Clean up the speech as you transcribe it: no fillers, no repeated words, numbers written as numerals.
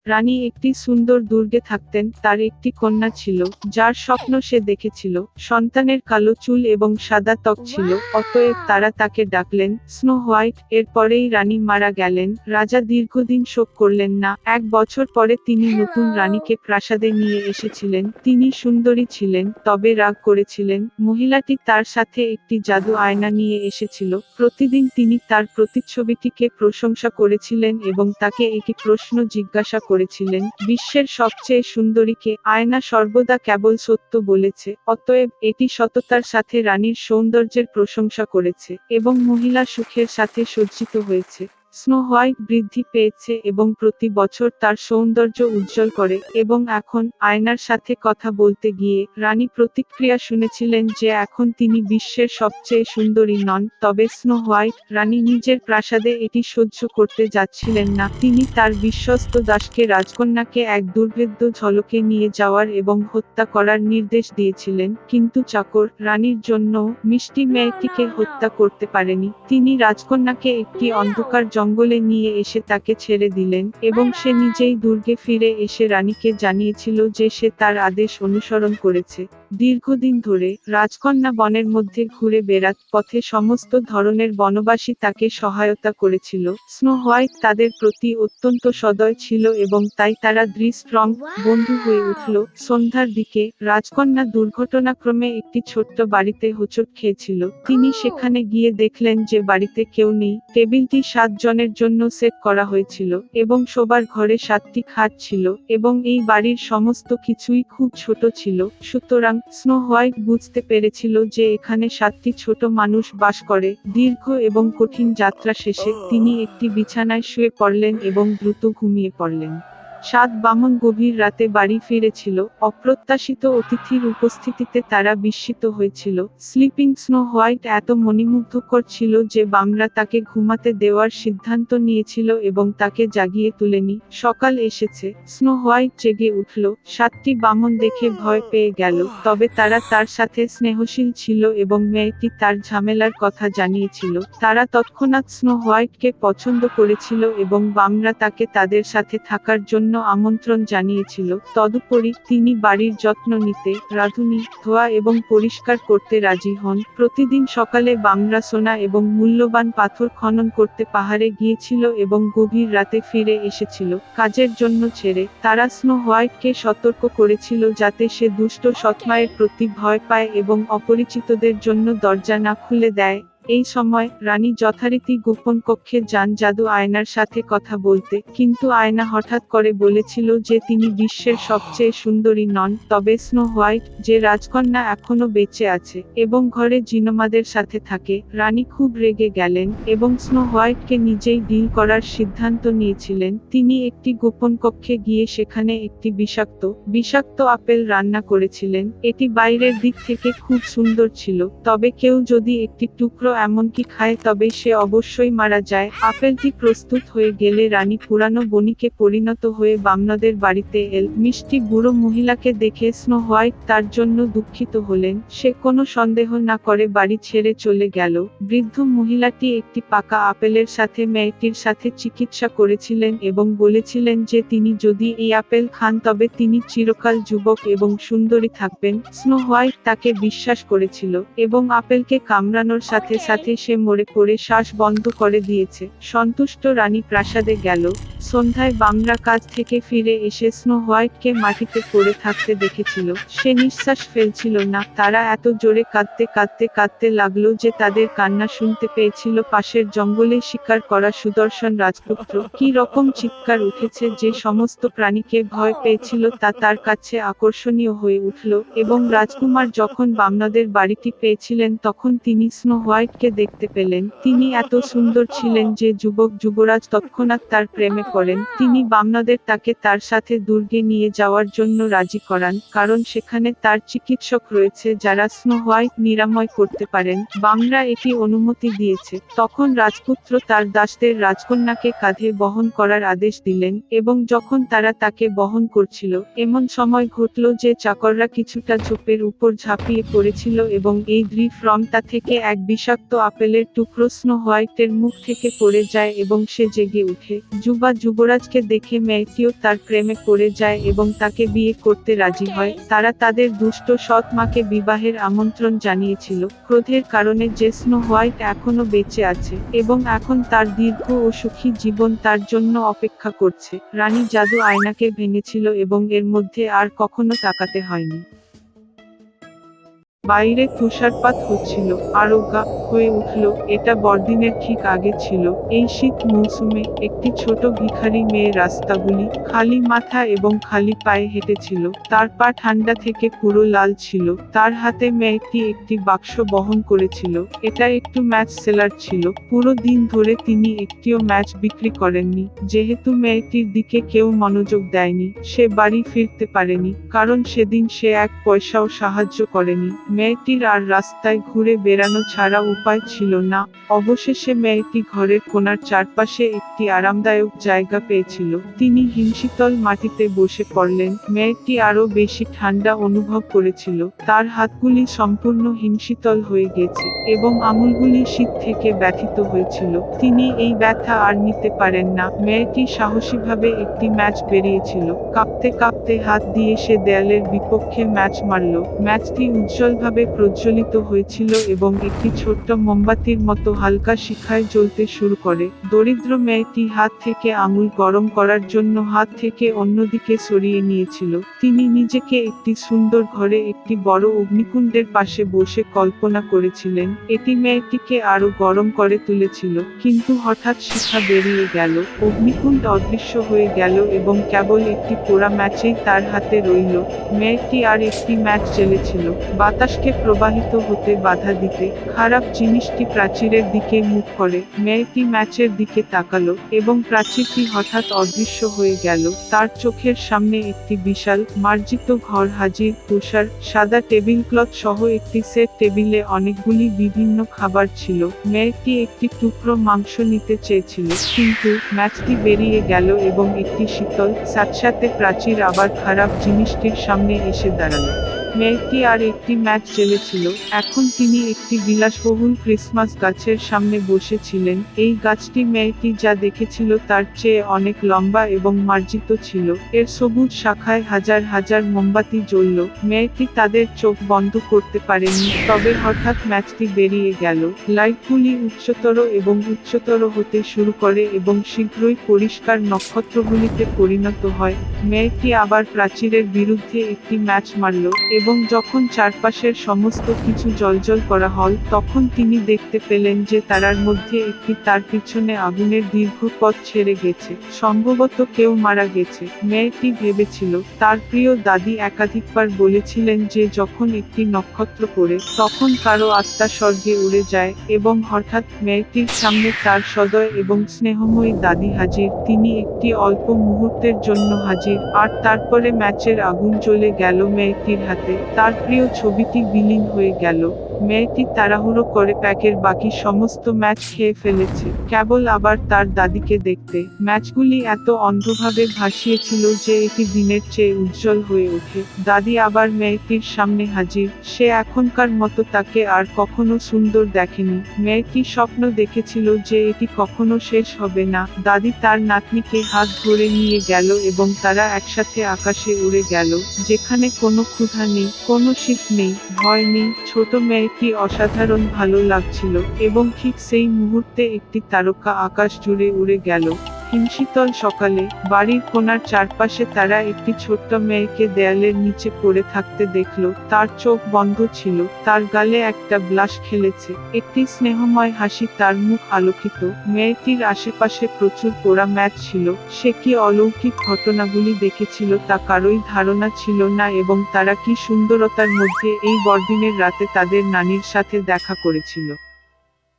রানী একটি সুন্দর দুর্গে থাকতেন। তার একটি কন্যা ছিল, যার স্বপ্ন সে দেখেছিল। সন্তানের কালো চুল এবং সাদা ত্বক ছিল, অতএব তারা তাকে ডাকলেন স্নো হোয়াইট। এরপরেই রানী মারা গেলেন। রাজা দীর্ঘদিন শোক করলেন না। 1 বছর পরে তিনি নতুন রানীকে প্রাসাদে নিয়ে এসেছিলেন। তিনি সুন্দরী ছিলেন, তবে রাগ করেছিলেন। মহিলাটি তার সাথে একটি জাদু আয়না নিয়ে এসেছিল। প্রতিদিন তিনি তার প্রতিচ্ছবিটিকে প্রশংসা করেছিলেন এবং তাকে একটি প্রশ্ন জিজ্ঞাসা করেছিলেন, বিশ্বের সবচেয়ে সুন্দরীকে? আয়না সর্বদা কেবল সত্য বলেছে, অতএব এটি সততার সাথে রানীর সৌন্দর্যের প্রশংসা করেছে, এবং মহিলা সুখের সাথে সজ্জিত হয়েছে। স্নো হোয়াইট বৃদ্ধি পেয়েছে এবং প্রতি বছর তার সৌন্দর্য উজ্জ্বল করে, এবং এখন আয়নার সাথে কথা বলতে গিয়ে রানী প্রতিক্রিয়া শুনেছিলেন যে এখন তিনি বিশ্বের সবচেয়ে সুন্দরী নন। তবে স্নো হোয়াইট রানী নিজের প্রাসাদে এটি সহ্য করতে যাচ্ছিলেন না। তিনি তার বিশ্বস্ত দাসকে রাজকন্যাকে এক দুর্ভেদ্য ঝলকে নিয়ে যাওয়ার এবং হত্যা করার নির্দেশ দিয়েছিলেন, কিন্তু চাকর রানীর জন্য মিষ্টি মেয়েটিকে হত্যা করতে পারেনি। তিনি রাজকন্যাকে একটি অন্ধকার জঙ্গলে নিয়ে এসে তাকে ছেড়ে দিলেন, এবং সে নিজেই দুর্গে ফিরে এসে রানীকে জানিয়েছিল যে সে তার আদেশ অনুসরণ করেছে। দীর্ঘদিন ধরে রাজকন্যা বনের মধ্যে ঘুরে বেড়াত পথে সমস্ত ধরনের বনবাসী তাকে সহায়তা করেছিল। স্নো হোয়াইট তাদের প্রতি অত্যন্ত সদয় ছিল এবং তাই তারা দৃঢ় বন্ধু হয়ে উঠল। সন্ধ্যার দিকে রাজকন্যা দুর্ঘটনাক্রমে একটি ছোট্ট বাড়িতে হোঁচট খেয়েছিল। তিনি সেখানে গিয়ে দেখলেন যে বাড়িতে কেউ নেই। টেবিলটি 7 জনের জন্য সেট করা হয়েছিল এবং শোবার ঘরে 7টি খাট ছিল, এবং এই বাড়ির সমস্ত কিছুই খুব ছোট ছিল। সুতরাং স্নো হোয়াইট বুঝতে পেরেছিল যে এখানে 7টি ছোট মানুষ বাস করে। দীর্ঘ এবং কঠিন যাত্রা শেষে তিনি একটি বিছানায় শুয়ে পড়লেন এবং দ্রুত ঘুমিয়ে পড়লেন। 7 বামন গভীর রাতে বাড়ি ফিরেছিল। অপ্রত্যাশিত অতিথির উপস্থিতিতে তারা বিস্মিত হয়েছিল। স্লিপিং স্নো হোয়াইট এত মনোমুগ্ধকর ছিল যে বামরা তাকে ঘুমাতে দেওয়ার সিদ্ধান্ত নিয়েছিল এবং তাকে জাগিয়ে তুলেনি। সকাল এসেছে। স্নো হোয়াইট জেগে উঠল। 7টি বামন দেখে ভয় পেয়ে গেল, তবে তারা তার সাথে স্নেহশীল ছিল এবং মেয়েটি তার ঝামেলার কথা জানিয়েছিল। তারা তৎক্ষণাৎ স্নো হোয়াইটকে পছন্দ করেছিল এবং বামরা তাকে তাদের সাথে থাকার জন্য আমন্ত্রণ জানিয়েছিল। তদুপরি তিনি বাড়ির যত্ন নিতে, রাঁধুনি, ধোয়া এবং পরিষ্কার করতে রাজি হন। প্রতিদিন সকালে বামরা সোনা এবং মূল্যবান পাথর খনন করতে পাহাড়ে গিয়েছিল এবং গভীর রাতে ফিরে এসেছিল কাজের জন্য ছেড়ে। তারা স্নো হোয়াইটকে সতর্ক করেছিল যাতে সে দুষ্ট সৎমায়ের প্রতি ভয় পায় এবং অপরিচিতদের জন্য দরজা না খুলে দেয়। এই সময় রানী যথারীতি গোপন কক্ষে যান জাদু আয়নার সাথে কথা বলতে, কিন্তু আয়না হঠাৎ করে বলেছিল যে তিনি বিশ্বের সবচেয়ে সুন্দরী নন। তবে স্নো হোয়াইট, যে রাজকন্যা এখনো বেঁচে আছে এবং ঘরে জিনোমাদের সাথে থাকে। রানী খুব রেগে গেলেন এবং স্নো হোয়াইটকে নিজেই ডিল করার সিদ্ধান্ত নিয়েছিলেন। তিনি একটি গোপন কক্ষে গিয়ে সেখানে একটি বিষাক্ত আপেল রান্না করেছিলেন। এটি বাইরের দিক থেকে খুব সুন্দর ছিল, তবে কেউ যদি একটি টুকরো এমনকি খায় তবে সে অবশ্যই মারা যায়। আপেলটি প্রস্তুত হয়ে গেলে রানী পুরানো বণিকে পরিণত হয়ে বামনদের বাড়িতে এল। মিষ্টি বুড়ো মহিলাকে দেখে স্নো হোয়াইট তার জন্য দুঃখিত হলেন। সে কোনো সন্দেহ না করে বাড়ি ছেড়ে চলে গেল। বৃদ্ধ মহিলাটি একটি পাকা আপেলের সাথে মেয়েটির সাথে চিকিৎসা করেছিলেন এবং বলেছিলেন যে তিনি যদি এই আপেল খান তবে তিনি চিরকাল যুবক এবং সুন্দরী থাকবেন। স্নো হোয়াইট তাকে বিশ্বাস করেছিল এবং আপেলকে কামড়ানোর সাথে সাথে সে মরে পড়ে শ্বাস বন্ধ করে দিয়েছে। সন্তুষ্ট রানী প্রাসাদে গেল। সন্ধ্যায় বামরা কাজ থেকে ফিরে এসে স্নো হোয়াইটকে মাটিতে পড়ে থাকতে দেখেছিল। সে নিঃশ্বাস ফেলছিল না। তারা এত জোরে কাঁদতে লাগলো যে তাদের কান্না শুনতে পেয়েছিল পাশের জঙ্গলে শিকার করা সুদর্শন রাজপুত্র। কি রকম চিৎকার উঠেছে যে সমস্ত প্রাণীকে ভয় পেয়েছিল তা তার কাছে আকর্ষণীয় হয়ে উঠল, এবং রাজকুমার যখন বামনাদের বাড়িটি পেয়েছিলেন তখন তিনি স্নো হোয়াইটকে দেখতে পেলেন। তিনি এত সুন্দর ছিলেন যে যুবরাজ তৎক্ষণাৎ তার প্রেমে পড়েন। তিনি বামনাদের তাকে তার সাথে দুর্গে নিয়ে যাওয়ার জন্য রাজি করান, কারণ সেখানে তার চিকিৎসক রয়েছে যারা স্নো হোয়াইট নিরাময় করতে পারেন। বামরা এটি অনুমতি দিয়েছে। তখন রাজপুত্র তার দাসদের রাজকন্যাকে কাঁধে বহন করার আদেশ দিলেন, এবং যখন তারা তাকে বহন করছিল এমন সময় ঘটল যে চাকররা কিছুটা ঝোপের উপর ঝাঁপিয়ে পড়েছিল এবং এই দ্রীফ্রমটা থেকে এক বিষাক্ত বিষাক্ত আপেলের টুকরো স্নো হোয়াইটের মুখ থেকে পড়ে যায় এবং সে জেগে উঠে। যুবরাজকে দেখে মেয়েটিও তার প্রেমে পড়ে যায় এবং তাকে বিয়ে করতে রাজি হয়। তারা তাদের দুষ্ট সৎ মাকে বিবাহের আমন্ত্রণ জানিয়েছিল, ক্রোধের কারণে যে স্নো হোয়াইট এখনো বেঁচে আছে এবং এখন তার দীর্ঘ ও সুখী জীবন তার জন্য অপেক্ষা করছে। রানী জাদু আয়নাকে ভেঙেছিল এবং এর মধ্যে আর কখনো তাকাতে হয়নি। বাইরে তুষারপাত হচ্ছিল, আরো গা হয়ে উঠল। এটা বড়দিনের ঠিক আগে ছিল। এই শীত মৌসুমে একটি ছোট ভিখারি মেয়ে রাস্তাগুলি খালি মাথা এবং খালি পায়ে হেঁটেছিল। তার পা ঠান্ডা থেকে পুরো লাল ছিল। তার হাতে মেয়েটি একটি বাক্স বহন করেছিল। এটা একটু ম্যাচ সেলার ছিল। পুরো দিন ধরে তিনি একটিও ম্যাচ বিক্রি করেননি। যেহেতু মেয়েটির দিকে কেউ মনোযোগ দেয়নি, সে বাড়ি ফিরতে পারেনি, কারণ সেদিন সে এক পয়সাও সাহায্য করেনি। মেয়েটির আর রাস্তায় ঘুরে বেড়ানো ছাড়া উপায় ছিল না। অবশেষে মেয়েটি ঘরের কোণার চারপাশে একটি আরামদায়ক জায়গা পেয়েছিল। তিনি হিমশীতল মাটিতে বসে পড়লেন। মেয়েটি আরো বেশি ঠান্ডা অনুভব করেছিল। তার হাতগুলি সম্পূর্ণ হিমশীতল হয়ে গেছে এবং আঙুলগুলি শীত থেকে ব্যথিত হয়েছিল। তিনি এই ব্যথা আর নিতে পারেন না। মেয়েটি সাহসীভাবে একটি ম্যাচ বেরিয়েছিল। কাঁপতে কাঁপতে হাত দিয়ে সে দেয়ালের বিপক্ষে ম্যাচ মারল। ম্যাচটি উজ্জ্বলভাবে প্রজ্বলিত হয়েছিল এবং একটি ছোট্ট মোমবাতির মতো হালকা শিখায় জ্বলতে শুরু করে। দরিদ্র মেয়েটি হাত থেকে আঙুল গরম করার জন্য হাত থেকে অন্যদিকে সরিয়ে নিয়েছিল। তিনি নিজেকে একটি সুন্দর ঘরে একটি বড় অগ্নিকুণ্ডের পাশে বসে কল্পনা করেছিলেন। এটি মেয়েটিকে আরো গরম করে তুলেছিল। কিন্তু হঠাৎ শিখা বেরিয়ে গেল, অগ্নিকুণ্ড অদৃশ্য হয়ে গেল এবং কেবল একটি পোড়া ম্যাচেই তার হাতে রইল। মেয়েটি আর একটি ম্যাচ জ্বেলেছিল, বাতাসকে প্রবাহিত হতে বাধা দিতে। খারাপ জিনিসটি প্রাচীরের দিকে মুখ করে। মেয়েটি ম্যাচের দিকে তাকালো এবং প্রাচীরটি হঠাৎ অদৃশ্য হয়ে গেল। তার চোখের সামনে একটি বিশাল মার্জিত ঘর হাজির। তুষার সাদা টেবিল ক্লথ সহ একটি সেট টেবিলে অনেকগুলি বিভিন্ন খাবার ছিল। মেয়েটি একটি টুকরো মাংস নিতে চেয়েছিল, কিন্তু ম্যাচটি বেরিয়ে গেল এবং একটি শীতল স্যাঁতস্যাঁতে প্রাচীর আবার খারাপ জিনিসটির সামনে এসে দাঁড়ালো। মেয়েটি আর একটি ম্যাচ জ্বেলেছিল। এখন তিনি একটি বিলাসবহুল ক্রিসমাস গাছের সামনে বসেছিলেন। এই গাছটি মেয়েটি যা দেখেছিল তার চেয়ে অনেক লম্বা এবং মার্জিত ছিল। এর সবুজ শাখায় হাজার হাজার মোমবাতি জ্বলল। মেয়েটি তাদের চোখ বন্ধ করতে পারেনি। তবে হঠাৎ ম্যাচটি বেরিয়ে গেল। লাইটগুলি উচ্চতর এবং উচ্চতর হতে শুরু করে এবং শীঘ্রই পরিষ্কার নক্ষত্রগুলিতে পরিণত হয়। মেয়েটি আবার প্রাচীরের বিরুদ্ধে একটি ম্যাচ মারল এবং যখন চারপাশের সমস্ত কিছু জ্বলজ্বল করা হল, তখন তিনি দেখতে পেলেন যে তারার মধ্যে একটি তার পিছনে আগুনের দীর্ঘ পথ ছেড়ে গেছে। সম্ভবত কেউ মারা গেছে। মেয়েটি ভেবেছিল, তার প্রিয় দাদি একাধিকবার বলেছিলেন যে যখন একটি নক্ষত্র পড়ে, তখন কারো আত্মা স্বর্গে উড়ে যায়। এবং হঠাৎ মেয়েটির সামনে তার সদয় এবং স্নেহময়ী দাদি হাজির। তিনি একটি অল্প মুহূর্তের জন্য হাজির, আর তারপরে ম্যাচের আগুন জ্বলে গেল মেয়েটির হাতে। তার প্রিয় ছবিটি বিলীন হয়ে গেল। মেয়েটি তাড়াহুড়ো করে প্যাকের বাকি সমস্ত ম্যাচ খেয়ে ফেলেছে, কেবল আবার তার দাদিকে দেখতে। ম্যাচগুলি এত অন্ধভাবে ভাসিয়েছিল যে এটি দিনের চেয়ে উজ্জ্বল হয়ে ওঠে। দাদি আবার মেয়েটির সামনে হাজির। সে এখনকার মতো তাকে আর কখনো সুন্দর দেখেনি। মেয়েটি স্বপ্ন দেখেছিল যে এটি কখনো শেষ হবে না। দাদি তার নাতনিকে হাত ধরে নিয়ে গেল এবং তারা একসাথে আকাশে উড়ে গেল, যেখানে কোনো ক্ষুধা নেই, কোনো শীত নেই, ভয় নেই। ছোট মেয়েটি অসাধারণ ভালো লাগছিল এবং ঠিক সেই মুহূর্তে একটি তারকা আকাশ জুড়ে উড়ে গেল। হিমশীতল সকালে বাড়ির কোণার চারপাশে তারা একটি ছোট্ট মেয়েকে দেয়ালের নিচে পড়ে থাকতে দেখল। তার চোখ বন্ধ ছিল, তার গালে একটা ব্লাশ খেলেছে, একটি স্নেহময় হাসি তার মুখ আলোকিত। মেয়েটির আশেপাশে প্রচুর পোড়া ম্যাচ ছিল। সে কি অলৌকিক ঘটনাগুলি দেখেছিল তা কারোই ধারণা ছিল না এবং তারা কি সুন্দরতার মধ্যে এই বড়দিনের রাতে তাদের নানির সাথে দেখা করেছিল।